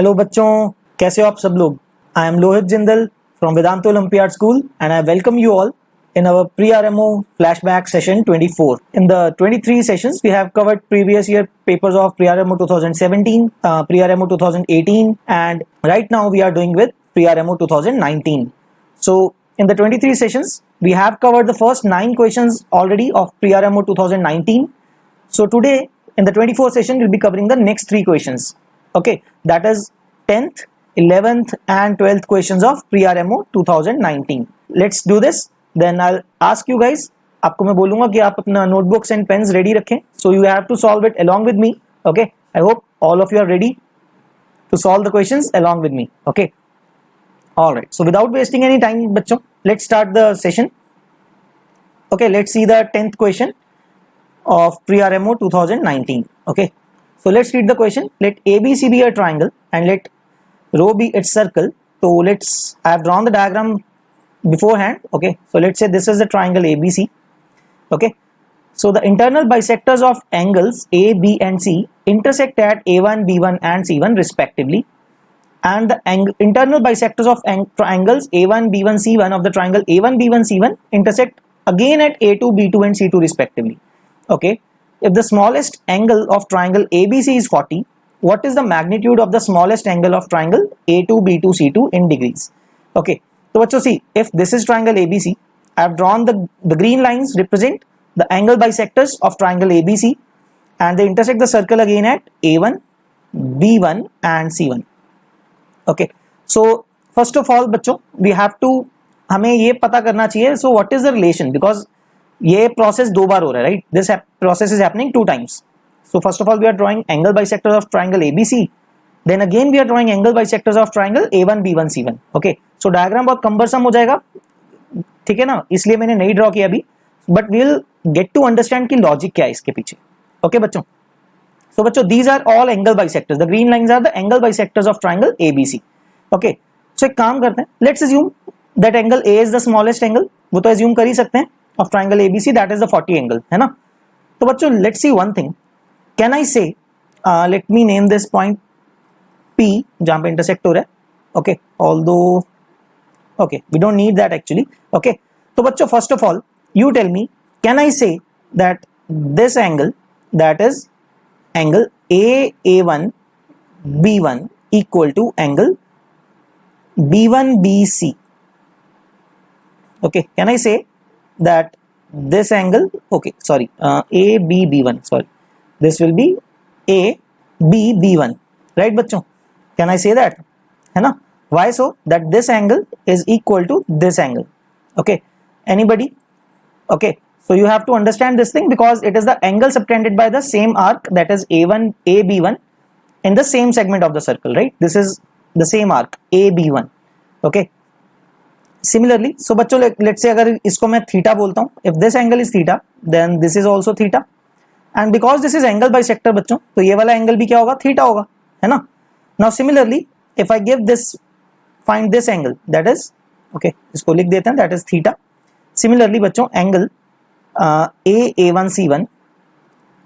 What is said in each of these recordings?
Hello बच्चों, कैसे हो आप सब लोग। I am Lohit Jindal from Vedant Olympiad School and I welcome you all in our pre-RMO flashback session 24. In the 23 sessions, we have covered previous year papers of pre-RMO 2017, pre-RMO 2018, and right now we are doing with pre-RMO 2019. So, in the 23 sessions, we have covered the first 9 questions already of pre-RMO 2019. So, today in the 24th session, we'll be covering the next 3 questions. Okay, that is 10th, 11th and 12th questions of pre-RMO 2019. Let's do this. Then I'll ask you guys, आपको मैं बोलूंगा कि आप अपना notebooks and pens ready रखें. So you have to solve it along with me. Okay, I hope all of you are ready to solve the questions along with me. Okay, all right. So without wasting any time, बच्चों, let's start the session. Okay, let's see the 10th question of pre-RMO 2019. Okay, so let's read the question. Let ABC be a triangle and let rho be its circle. So I have drawn the diagram beforehand. Okay, so let's say this is the triangle ABC. Okay, so the internal bisectors of angles A, B and C intersect at A1, B1 and C1 respectively, and the internal bisectors of triangles A1, B1, C1 of the triangle A1, B1, C1 intersect again at A2, B2 and C2 respectively. Okay, if the smallest angle of triangle ABC is 40, what is the magnitude of the smallest angle of triangle A2, B2, C2 in degrees? Okay, so let's see, if this is triangle ABC, I have drawn the green lines represent the angle bisectors of triangle ABC and they intersect the circle again at A1, B1 and C1. Okay, so first of all बच्चों, we have to, हमें ये पता करना चाहिए, so what is the relation, because ये process 2 बार हो रहा है, right. This process is happening 2 times. So first of all we are drawing angle bisectors of triangle A B C, then again we are drawing angle bisectors of triangle A1, B1, C1. Okay, so diagram बहुत cumbersome हो जाएगा, ठीक है ना, इसलिए मैंने नहीं draw किया अभी, but we will get to understand कि लॉजिक क्या है इसके पीछे. ओके बच्चों, सो बच्चों these are all angle bisectors, the green lines are the angle bisectors of triangle A B C. Okay, so एक काम करते हैं, let's assume that angle A is the smallest angle, वो तो अज्यूम कर ही सकते हैं, of triangle ABC, that is the 40 angle, है ना. तो बच्चों let's see one thing. Can I say, let me name this point P जहाँ पे intersect हो रहा है. Okay, although okay we don't need that actually. Okay, तो बच्चों first of all you tell me, can I say that this angle, that is angle A1 B1 equal to angle B1 BC. Okay, can I say that this angle, okay sorry, AB B1, sorry, this will be AB B1, right बच्चों, can I say that, है ना. Why so? That this angle is equal to this angle. Okay, anybody? Okay, so you have to understand this thing because it is the angle subtended by the same arc, that is A1 AB1 in the same segment of the circle, right. This is the same arc AB1. Okay, similarly so बच्चों let's say अगर इसको मैं theta बोलता हूं, if this angle is theta then this is also theta, and because this is angle bisector बच्चों, तो ये वाला एंगल भी क्या होगा, थीटा होगा, है ना. Now similarly if I give this, find this angle, that is okay, इसको लिख देते हैं, दैट इज थीटा. सिमिलरली बच्चों एंगल A1C1,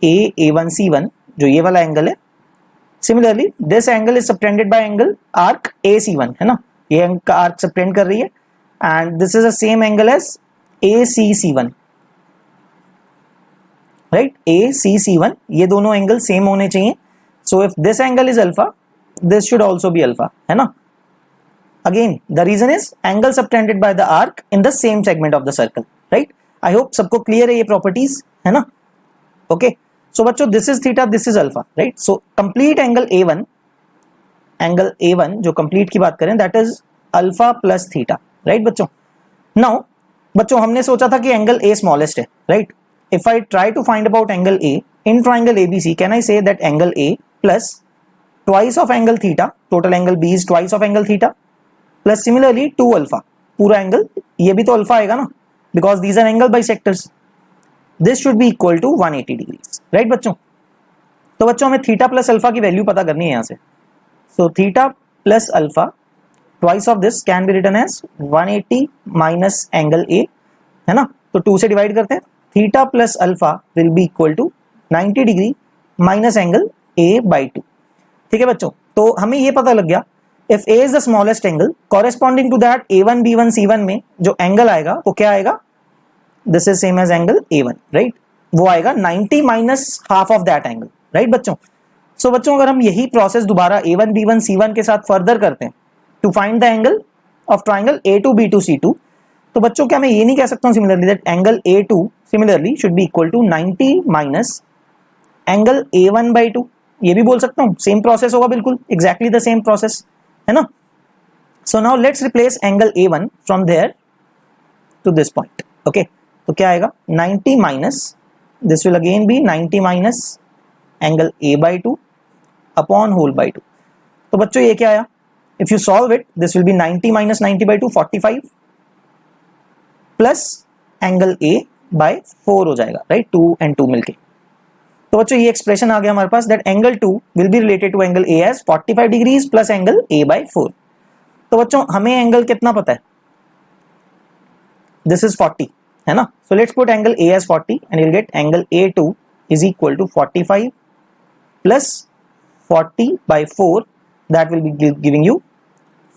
A1C1 जो ये वाला एंगल है, similarly this angle is subtended bye angle arc AC1, है ना, ये आर्क सबटेंड कर रही है, and this is the same angle as ACC1, right, ACC1, ये दोनों एंगल सेम होने चाहिए. so if this angle is alpha, this should also be alpha, है ना. again the reason is angle subtended by the arc in the same segment of the circle, right. I hope सबको clear है ये properties, है ना. okay, so बच्चों this is theta, this is alpha, right. so complete angle A1, angle A1 जो complete की बात करें, that is alpha plus theta, right बच्चों. नाउ बच्चों हमने सोचा था कि एंगल ए स्मॉलेस्ट है, राइट. If I try to find about angle A in triangle A B C, can I say that angle A plus twice of angle theta, total angle B is twice of angle theta, plus similarly 2 alpha, पूरा angle ये भी तो alpha आएगा ना, because these are angle bisectors, this should be equal to 180 degrees, right बच्चों. तो बच्चों हमें थीटा प्लस अल्फा की वैल्यू पता करनी है यहाँ से. So theta plus alpha, twice of this can be written as 180 minus angle A, है ना. तो 2 से डिवाइड करते हैं, theta plus alpha will be equal to 90 degree minus angle A by 2. ठीक है बच्चों, तो हमें ये पता लग गया if A is the smallest angle corresponding to that A1 B1 C1 में जो एंगल आएगा वो क्या आएगा, this is same as angle A1, right, वो आएगा 90 minus half of that angle, right बच्चों। सो बच्चों अगर हम यही प्रोसेस दोबारा A1 B1 C1 के साथ फर्दर करते हैं to find the angle of triangle A2 B2 C2, तो बच्चों क्या मैं ये नहीं कह सकता हूं similarly that angle A2 similarly should be equal to 90 minus angle A1 by 2, ये भी बोल सकता हूं, सेम प्रोसेस होगा बिल्कुल, एग्जैक्टली द सेम प्रोसेस, है ना। So now let's replace angle A1 from there to this point, okay. तो क्या आएगा 90 minus, this will again be 90 minus angle A by 2 upon whole by 2। तो बच्चों ये क्या आया, if you solve it this will be 90 minus 90 by 2 45 plus angle A by 4 हो जाएगा, राइट, 2 and 2 मिलके। तो बच्चों ये एक्सप्रेशन आ गया हमारे पास that angle 2 will be related to angle A as 45 degrees plus angle A by 4। तो बच्चों हमें एंगल कितना पता है, दिस इज 40, है ना। So let's put angle A as 40 and you will get angle A2 is equal to 45 plus 40 by 4, that will be giving you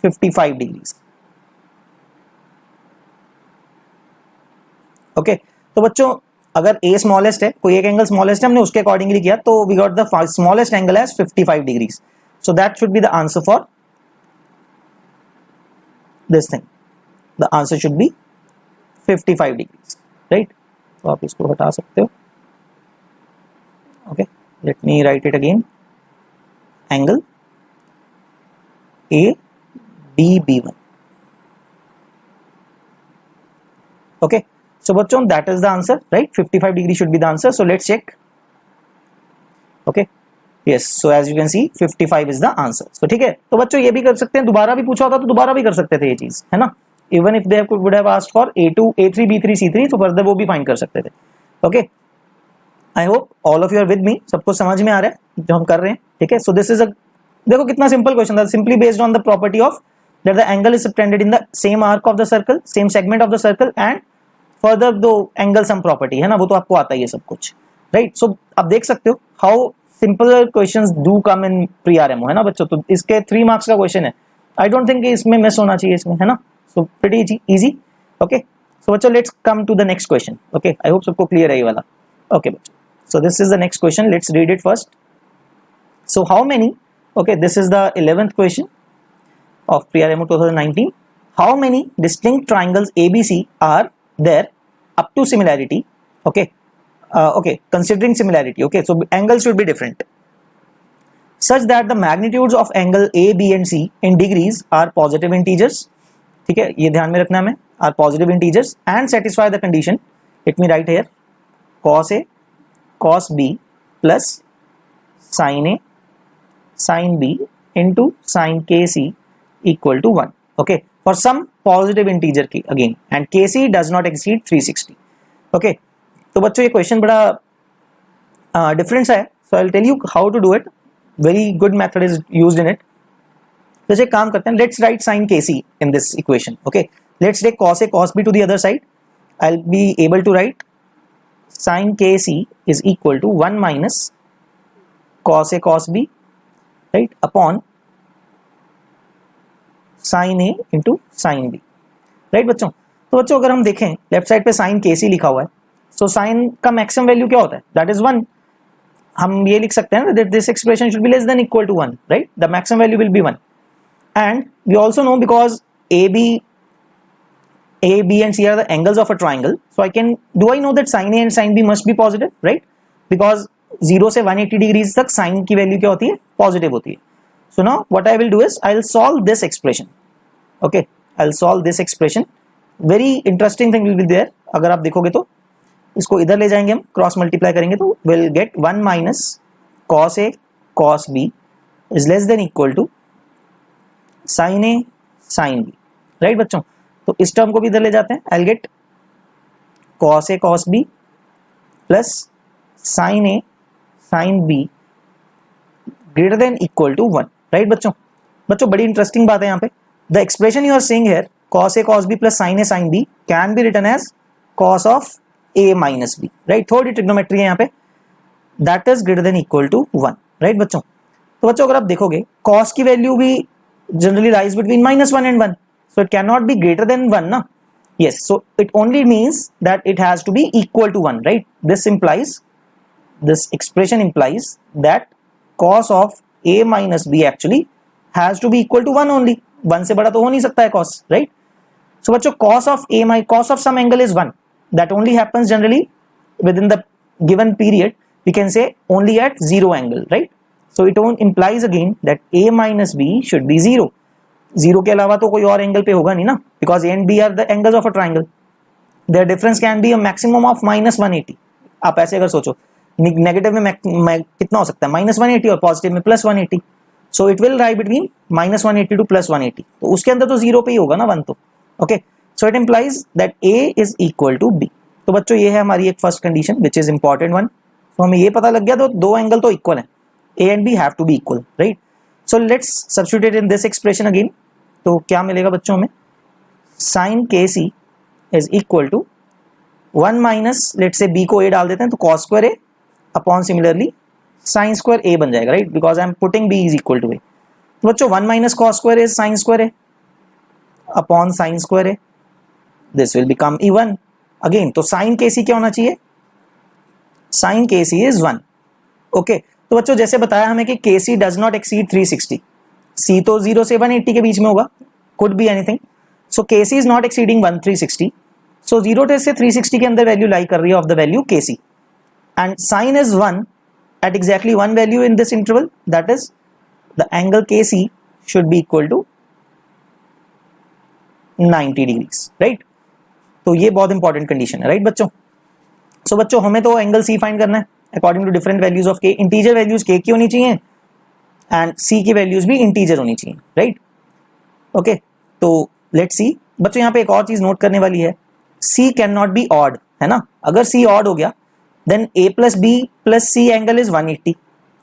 55 degrees, okay. तो बच्चों अगर A स्मॉलेस्ट है, कोई एक एंगल स्मॉलेस्ट है, हमने उसके अकॉर्डिंगली किया, तो we got the smallest angle as 55 degrees, so that should be the answer for this thing, the answer should be 55 degrees, right. तो आप इसको हटा सकते हो, okay. Let me write it again, angle ADB1, okay. So बच्चों that is the answer, right, 55 degree should be the answer. So let's check, okay, yes, so as you can see 55 is the answer. So ठीक है, तो बच्चों ये भी कर सकते हैं, दोबारा भी पूछा होता तो दोबारा भी कर सकते थे ये चीज, है ना। even if they would have asked for A2 A3 B3 C3 तो फर्दर वो भी फाइंड कर सकते थे, okay. I hope all of you are with me, सबको समझ में आ रहा है जो हम कर रहे हैं, ठीक है। So this is a, देखो कितना सिंपल क्वेश्चन था, simply based on the property of that the angle is subtended in the same arc of the circle, same segment of the circle and further दो angle sum property, है ना, वो तो आपको आता ही है सब कुछ, राइट। सो आप देख सकते हो how simple questions do come in pre RMO, है ना बच्चों। तो इसके 3 मार्क्स का क्वेश्चन है, आई डोंट थिंक इसमें मिस होना चाहिए इसमें, है ना। So pretty easy, okay. So बच्चों let's come to the next question, okay. I hope सबको क्लियर है ये वाला, ओके बच्चों। So this is the next question, let's read it first. So how many, okay, this is the 11th question of pre-RMO 2019. How many distinct triangles ABC are there up to similarity, okay, okay, considering similarity, okay, so angles should be different such that the magnitudes of angle A, B and C in degrees are positive integers, ठीक है, ये ध्यान में रखना हमें, are positive integers and satisfy the condition, let me write here, cos A cos B plus sin A sin B into sin KC equal to 1, okay, for some positive integer की again and KC does not exceed 360, okay. तो बच्चों ये question बड़ा difference है, so I'll tell you how to do it, very good method is used in it. तो एक काम करते हैं, let's write sin KC in this equation, okay, let's take cos A cos B to the other side, I'll be able to write sin KC is equal to 1 minus cos A cos B, right, upon sin A into sin B, right बच्चों। तो बच्चों अगर हम देखें left side पे sin KC लिखा हुआ है, सो sin का मैक्सिमम वैल्यू क्या होता है, दैट इज 1। हम ये लिख सकते हैं that this expression should be less than equal to 1, right, the maximum value will be 1 and we also know because A B and C are the angles of a triangle, so I can, do I know that sin A and sin B must be positive, right, because 0 से 180 degrees तक sign की value क्या होती है, positive होती है। So now what I will do is I will solve this expression, okay, I will solve this expression, very interesting thing will be there. अगर आप देखोगे तो इसको इधर ले जाएंगे हम, क्रॉस मल्टीप्लाई करेंगे तो will get 1 minus cos A cos B is less than equal to sin A sin B, right बच्चों। तो इस टर्म को भी इधर ले जाते हैं, I will get cos A cos B plus sin A sin B greater than equal to 1, right बच्चों। बच्चों बड़ी इंटरेस्टिंग बात है यहाँ पे, the expression you are seeing here cos A cos B plus sin A sin B can be written as cos of A minus B, right, third trigonometry है यहाँ पे, that is greater than equal to 1, right बच्चों। तो बच्चों अगर आप देखोगे cos की वैल्यू भी generally lies between -1 and 1, so it cannot be greater than 1 ना. Yes, so it only means that it has to be equal to 1, right? This expression implies that cos of a minus b actually has to be equal to 1 only. 1 से बड़ा तो हो नहीं सकता है cos, right? So बच्चों cos of some angle is 1. That only happens generally within the given period. We can say only at 0 angle, right? So it implies again that a minus b should be 0. 0 के अलावा तो कोई और angle पे होगा नहीं ना, because a and b are the angles of a triangle. Their difference can be a maximum of -180. आप ऐसे अगर सोचो, नेगेटिव में कितना हो सकता है -180 और पॉजिटिव में +180. So it will lie between -180 to +180. तो उसके अंदर तो 0 पे ही होगा ना 1 तो. Okay, so it implies that a is equal to b. तो बच्चों ये है हमारी एक first condition which is important one. तो हमें ये पता लग गया तो दो एंगल तो इक्वल है, a and b have to be equal, right. So let's substitute in this expression again. तो क्या मिलेगा बच्चों हमें, sin kc is equal to 1 minus, let's say b को a डाल देते हैं तो cos square a upon similarly sin square a बन जाएगा, right, because I am putting b is equal to a. तो बच्चों 1 minus cos square is sin square a upon sin square a. This will become even again. तो sin kc क्या होना चाहिए, sin kc is 1. Okay, तो बच्चों जैसे बताया हमें कि kc does not exceed 360. c तो 0 से 180 के बीच में होगा, could be anything. So kc is not exceeding 360. सो 0 से 360 के अंदर वैल्यू लाई कर रही है of the value kc. And sin is 1 at exactly one value in this interval, that is the angle kc should be equal to 90 degrees, right? तो ये बहुत important condition है, राइट बच्चों. सो बच्चों हमें तो एंगल c फाइंड करना है according to different values of k. Integer values k की होनी चाहिए एंड c की वैल्यूज भी इंटीजर होनी चाहिए, राइट. ओके, तो लेट्स सी बच्चों, यहाँ पे एक और चीज नोट करने वाली है, c can not be odd, है ना. अगर c ऑड हो गया then a plus b plus c angle is 180.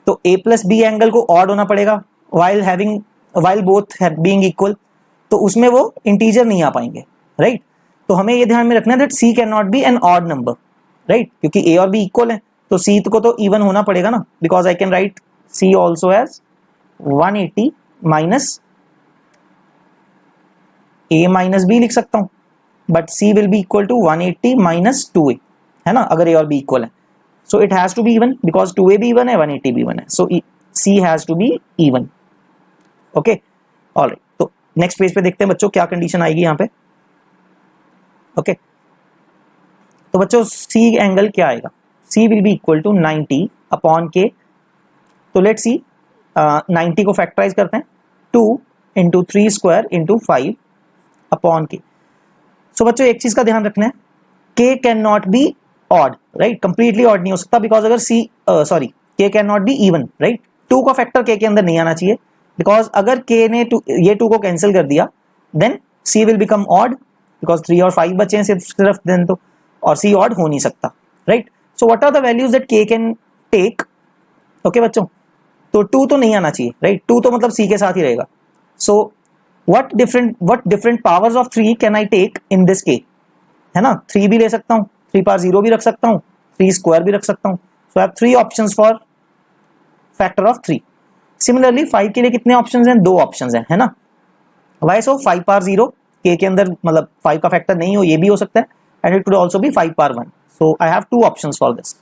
तो a प्लस b एंगल को ऑड होना पड़ेगा while both being equal. तो उसमें वो इंटीजर नहीं आ पाएंगे, राइट. तो हमें ये ध्यान में रखना है that c can not be an odd number, right, क्योंकि a और b इक्वल है तो c को तो इवन होना पड़ेगा ना, because I can write c also as 180 minus a minus b लिख सकता हूं, but c will be equal to 180 minus 2a, है ना, अगर a और b इक्वल है. So it has to be even because 2a भी इवन है, 180 भी इवन है. So c has to be even. Okay, alright. तो नेक्स्ट पेज पे देखते हैं बच्चों क्या कंडीशन आएगी यहाँ पे. ओके, तो बच्चों c एंगल क्या आएगा, c will be equal to 90 upon k. तो लेट्स सी 90 को फैक्टराइज करते हैं, 2 into 3 square into 5 upon k. So बच्चों एक चीज का ध्यान रखना है, k can not be odd, right, completely odd नहीं हो सकता बिकॉज अगर k can not be even, right. 2 का फैक्टर k के अंदर नहीं आना चाहिए बिकॉज अगर k ने ये 2 को कैंसिल कर दिया then c will become odd because 3 और 5 बचे हैं सिर्फ देन, तो और c ऑड हो नहीं सकता, right. So what are the values that k can take. Okay बच्चों, तो 2 तो नहीं आना चाहिए, राइट. 2 तो मतलब c के साथ ही रहेगा. सो what different powers of 3 can I take in this k, है ना. 3 भी ले सकता हूँ, 3 पावर 0 भी रख सकता हूँ, 3 स्क्वायर भी रख सकता हूँ. So I have 3 options for factor of 3. Similarly 5 के लिए कितने ऑप्शंस हैं, 2 ऑप्शंस हैं, है ना. वाई सो 5 पावर 0 k के अंदर मतलब 5 का फैक्टर नहीं हो, ये भी हो सकता है, and it could also be 5 power 1. So I have 2 options for this.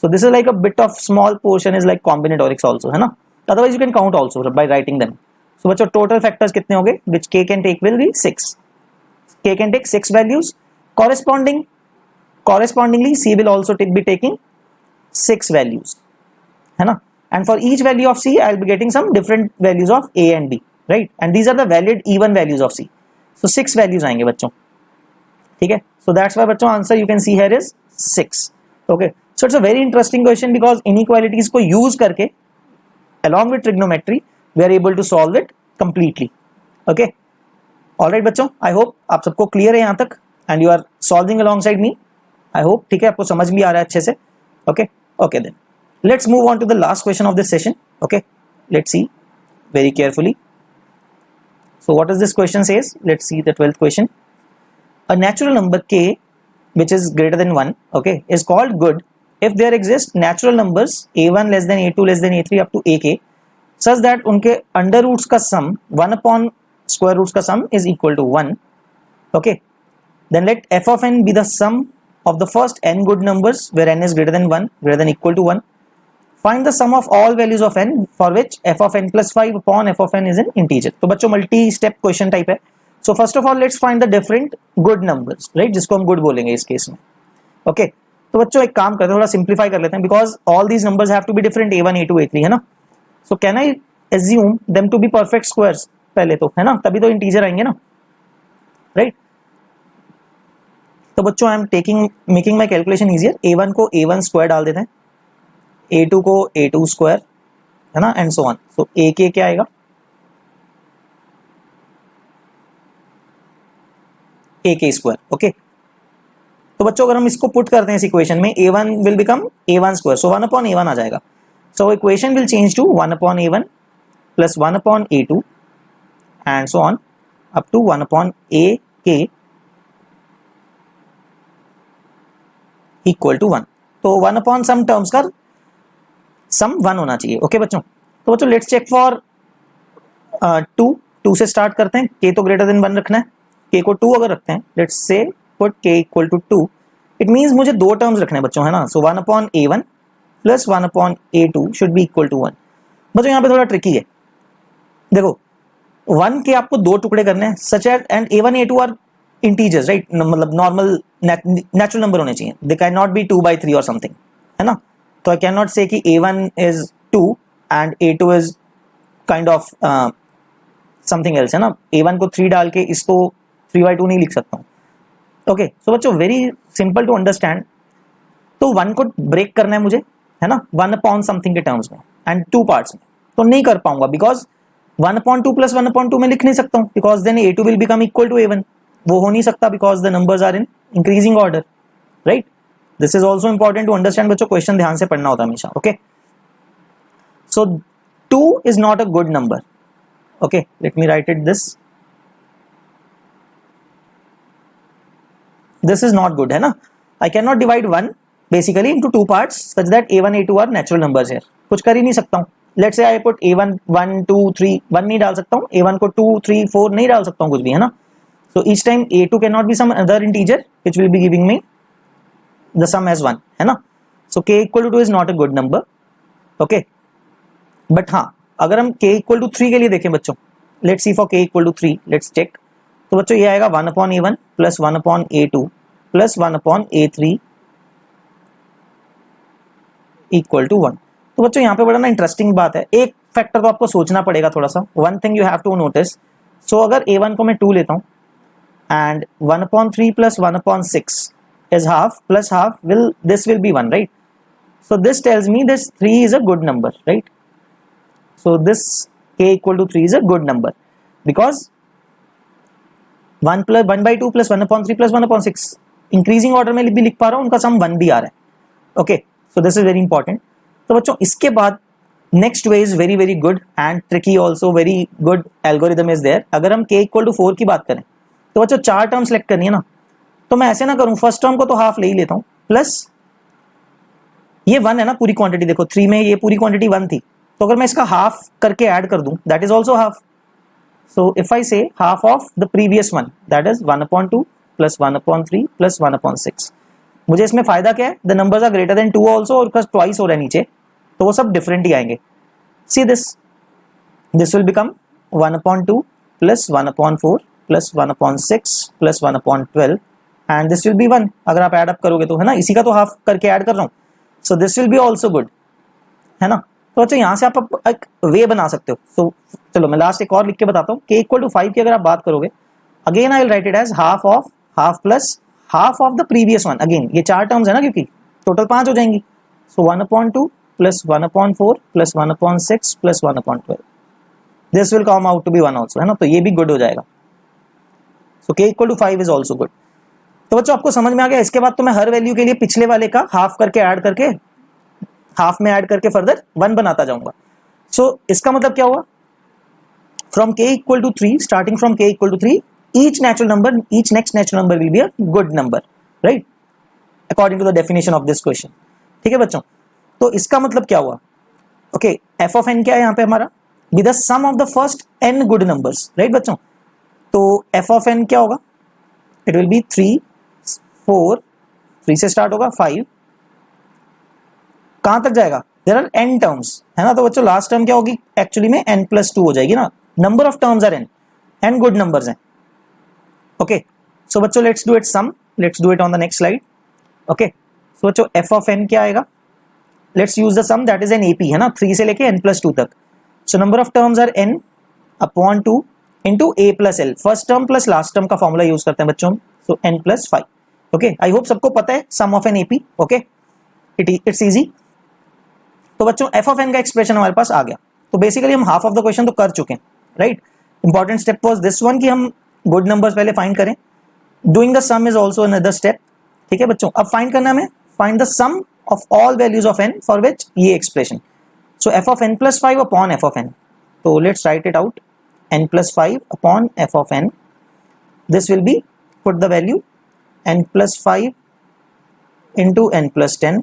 So this is like a bit of small portion is like combinatorics also, है ना. Otherwise you can count also by writing them. So बच्चों total factors कितने होंगे which k can take will be 6. k can take 6 values. correspondingly c will also be taking 6 values, है ना. And for each value of c I will be getting some different values of a and b, right, and these are the valid even values of c. So 6 values आएंगे बच्चों, ठीक है. So that's why बच्चों answer you can see here is 6. Okay, so it's a very interesting question because inequalities को use करके along with trigonometry we are able to solve it completely. Okay, all right बच्चों, I hope आप सबको clear है यहाँ तक and you are solving alongside me. I hope, ठीक है, आपको समझ भी आ रहा है अच्छे से. Okay, okay then let's move on to the last question of this session. Okay, let's see very carefully. So what does this question says? Let's see the 12th question. A natural number k which is greater than 1, okay, is called good if there exist natural numbers a1 less than a2 less than a3 up to ak such that उनके under roots का sum 1 upon square roots का sum is equal to 1. Okay, then let f of n be the sum of the first n good numbers where n is greater than 1, greater than equal to 1. Find the sum of all values of n for which f of n plus 5 upon f of n is an integer. तो बच्चों multi step question type है. So first of all let's find the different good numbers, right, जिसको हम good बोलेंगे इस case में. Okay, तो बच्चों एक काम करते हैं, थोड़ा सिंप्लीफाई कर लेते हैं because all these numbers have to be different, a1 a2 a3 है ना. So can I assume them to be perfect squares पहले तो, है ना, तभी तो इंटीजर आएंगे ना, राइट. तो बच्चों I am making my calculation easier. a1 को a1 स्क्वायर डाल देते हैं, a2 को a2 स्क्वायर, है ना, and so on. So a के क्या आएगा, a के स्क्वायर. ओके, तो बच्चों अगर हम इसको पुट करते हैं इस इक्वेशन में, a1 will become a1 square, so 1 upon a1 आ जाएगा. So equation will change to 1 upon a1 plus 1 upon a2 and so on up to 1 upon a के इक्वल टू 1. तो 1 अपॉन सम टर्म्स का sum 1 होना चाहिए. Okay बच्चों, तो बच्चों लेट्स चेक फॉर 2 से स्टार्ट करते हैं. k तो ग्रेटर देन 1 रखना है, k को 2 अगर रखते हैं, let's say put k equal to 2, it means मुझे दो टर्म्स रखने हैं बच्चों, है ना. So 1 upon a1 plus 1 upon a2 should be equal to 1. बच्चों यहाँ पे थोड़ा ट्रिकी है, देखो 1 के आपको दो टुकड़े करने हैं such and a1 a2 are integers, right, मतलब नॉर्मल नेचुरल नंबर होने चाहिए. दे कैन नॉट बी 2/3 और समथिंग, है ना. तो आई कैन नॉट से कि a1 is 2 and a2 is kind of something else, है ना. a1 को 3 डाल के इसको 3/2 नहीं लिख सकता हूँ. ओके, सो बच्चों वेरी सिंपल टू अंडरस्टैंड. तो 1 को ब्रेक करना है मुझे, है ना, 1 अपॉन समथिंग के टर्म्स में एंड 2 पार्ट्स में, तो नहीं कर पाऊंगा बिकॉज 1 अपॉन 2 प्लस 1 अपॉन 2 में लिख नहीं सकता हूँ because then a2 will become equal to a1. वो हो नहीं सकता because the numbers are in increasing order, right. This is also important to understand बच्चों, क्वेश्चन ध्यान से पढ़ना होता है हमेशा. Okay, so 2 is not a good number. Okay, let me write it this is not good, है ना. I can not divide 1 basically into 2 parts such that a1 a2 are natural numbers here. कुछ कर ही नहीं सकता हूँ. Let's say I put a1 1 2 3 1 नहीं डाल सकता हूँ, a1 को 2 3 4 नहीं डाल सकता हूँ कुछ भी, है ना. So each time a2 cannot be some other integer which will be giving me the sum as 1, है ना. So k equal to 2 is not a good number. Okay, but हाँ अगर हम k equal to 3 के लिए देखें बच्चों, let's see for k equal to 3, let's check. तो बच्चों ये आएगा 1 upon a1 plus 1 upon a2 plus 1 upon a3 equal to 1. तो बच्चों यहाँ पे बड़ा ना इंटरेस्टिंग बात है, एक फैक्टर को आपको सोचना पड़ेगा थोड़ा सा. One thing you have to notice. So अगर a1 को मैं 2 लेता हूँ and 1 upon 3 plus 1 upon 6 is half plus half, this will be 1, right. So this tells me this 3 is a good number, right. So this k equal to 3 is a good number because 1/2 plus 1 upon 3 plus 1 upon 6 increasing order में भी लिख पा रहा हूँ, उनका सम 1 भी आ रहा है. Okay, so this is very important. तो बच्चों इसके बाद next way is very very good and tricky also, very good algorithm is there. अगर हम k इक्वल टू 4 की बात करें तो बच्चों 4 टर्म सेलेक्ट करनी है ना. तो मैं ऐसे ना करूं, फर्स्ट टर्म को तो हाफ ले ही लेता हूं प्लस ये 1 है ना पूरी क्वांटिटी. देखो 3 में ये पूरी क्वांटिटी 1 थी, तो अगर मैं इसका हाफ करके ऐड कर दूं that is also half. So if I say half of the previous one that is 1 upon 2 plus 1 upon 3 plus 1 upon 6. मुझे इसमें फायदा क्या है, the numbers are greater than 2 also और उसका ट्वाइस हो रहा है नीचे, तो वो सब डिफरेंट ही आएंगे. See this will become 1 upon 2 plus 1 upon 4 plus 1 upon 6 plus 1 upon 12 and this will be 1. अगर आप ऐड अप करोगे तो, है ना, इसी का तो हाफ करके ऐड कर रहा हूँ. So this will B also good, है ना. तो अच्छा यहाँ से आप एक वे बना सकते हो. सो चलो मैं लास्ट एक और लिख के बताता हूँ. k इक्वल टू 5 की अगर आप बात करोगे, again I will write it as half of half plus half of the previous one. अगेन ये 4 टर्म्स है ना, क्योंकि टोटल 5 हो जाएंगी. सो 1 upon 2 plus 1 upon 4 plus 1 upon 6 plus 1 upon 12. This will come out to be 1 also, है ना. तो ये भी गुड हो जाएगा. So k equal to 5 is also good. तो बच्चों आपको समझ में आ गया. इसके बाद तो मैं हर वैल्यू के लिए पिछले वाले का हाफ करके ऐड करके, हाफ में ऐड करके फर्दर 1 बनाता जाऊंगा. सो इसका मतलब क्या हुआ, from k equal to 3, starting from k equal to 3, each next natural number will be a good number, right, according to the definition of this question. ठीक है बच्चों, तो इसका मतलब क्या हुआ. ओके, f of n क्या है यहाँ पे हमारा, be the sum of the first n good numbers, right बच्चों? तो f of n क्या होगा? It will be 3, 4, 3 से स्टार्ट होगा, 5, कहां तक जाएगा? देयर आर n टर्म्स, है ना? तो बच्चों लास्ट टर्म क्या होगी? एक्चुअली में n+2 हो जाएगी ना. Number of terms are n good numbers हैं. ओके, सो बच्चों let's do it sum, let's do it on the next slide. Okay, so बच्चों f ऑफ n क्या आएगा? Let's use the sum that is an AP, है ना? 3 से लेके n+2 तक. So number of terms are n upon 2 into a plus l. First term plus last term का formula use करते हैं बच्चों. सो n+5. ओके, आई होप सबको पता है sum of an AP. Okay, it's easy. तो बच्चों f ऑफ n का एक्सप्रेशन हमारे पास आ गया. तो बेसिकली हम हाफ ऑफ द क्वेश्चन तो कर चुके हैं, right? Important step was this one कि हम गुड नंबर्स पहले फाइंड करें. Doing the sum is also another step. ठीक है बच्चों, अब फाइंड करना हमें find the sum of all values of n for which ये expression. So f of n+5 upon f of n. तो let's write it out. n+5 upon f of n. This will be, put the value n+5 into n+10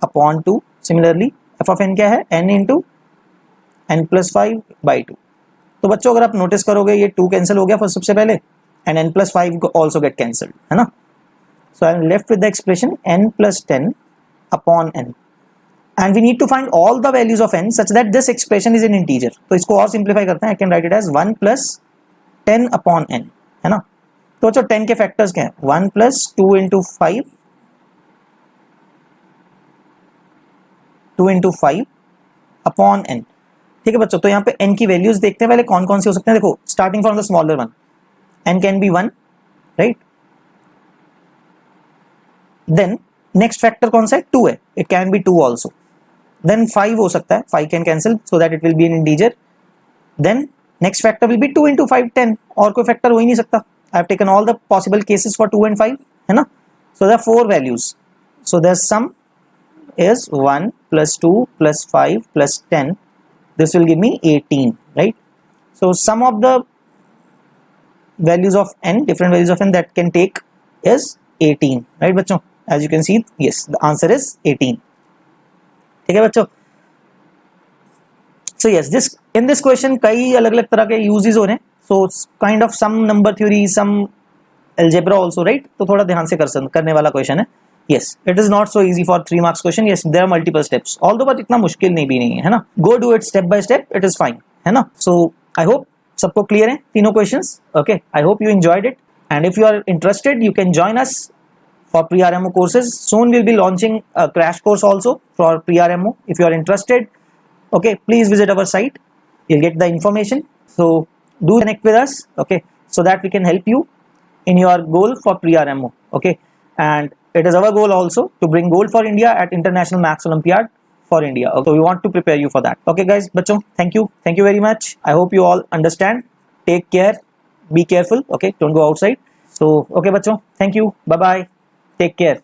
upon 2. Similarly f of n क्या है? n into n+5/2. तो बच्चों अगर आप notice करोगे ये 2 cancel हो गया फर्स्ट सबसे पहले, and n+5 also get cancelled, है ना? So I am left with the expression n+10 upon n, and we need to find all the values of n such that this expression is in integer. तो इसको और simplify करते हैं. I can write it as 1 + 10 upon n, है ना? तो बच्चों 10 के फैक्टर्स क्या है? 1 + 2 × 5, 2 × 5 अपॉन n. ठीक है बच्चों, तो यहाँ पे n की वैल्यूज देखते हैं पहले कौन कौन सी हो सकते हैं. देखो, starting from the smaller one, n can be 1, right? Then next factor कौन सा है? 2 है. It can be 2 also. Then 5 हो सकता है, 5 can cancel so that it will be an integer. Then next factor will be 2 × 5, 10. और कोई factor हो ही नहीं सकता. I have taken all the possible cases for 2 and 5, है ना? So there are 4 values. So their sum is 1 + 2 + 5 + 10. This will give me 18, right? So sum of the values of n, different values of n that can take is 18, right बच्चों? As you can see, yes, the answer is 18. ठीक है बच्चों? So yes, this in this question कई अलग-अलग तरह के uses हो रहे हैं. So kind of some number theory, some algebra also, right? तो थोड़ा ध्यान से करने वाला क्वेश्चन है. Yes, it is not so easy for 3 marks question. Yes, there are multiple steps. Although but इतना मुश्किल नहीं भी नहीं है ना? Go do it step by step. It is fine, है ना? So I hope सबको clear है तीनों questions. Okay, I hope you enjoyed it. And if you are interested, you can join us for pre-RMO courses. Soon we'll be launching a crash course also for pre-RMO. If you are interested, okay, please visit our site. You'll get the information. So do connect with us, okay, so that we can help you in your goal for pre-RMO. Okay, and it is our goal also to bring gold for India at International Maths Olympiad for India. Okay, so we want to prepare you for that. Okay guys, bachcho, thank you very much. I hope you all understand. Take care, be careful, okay, don't go outside. So okay bachcho, thank you, bye bye, take care.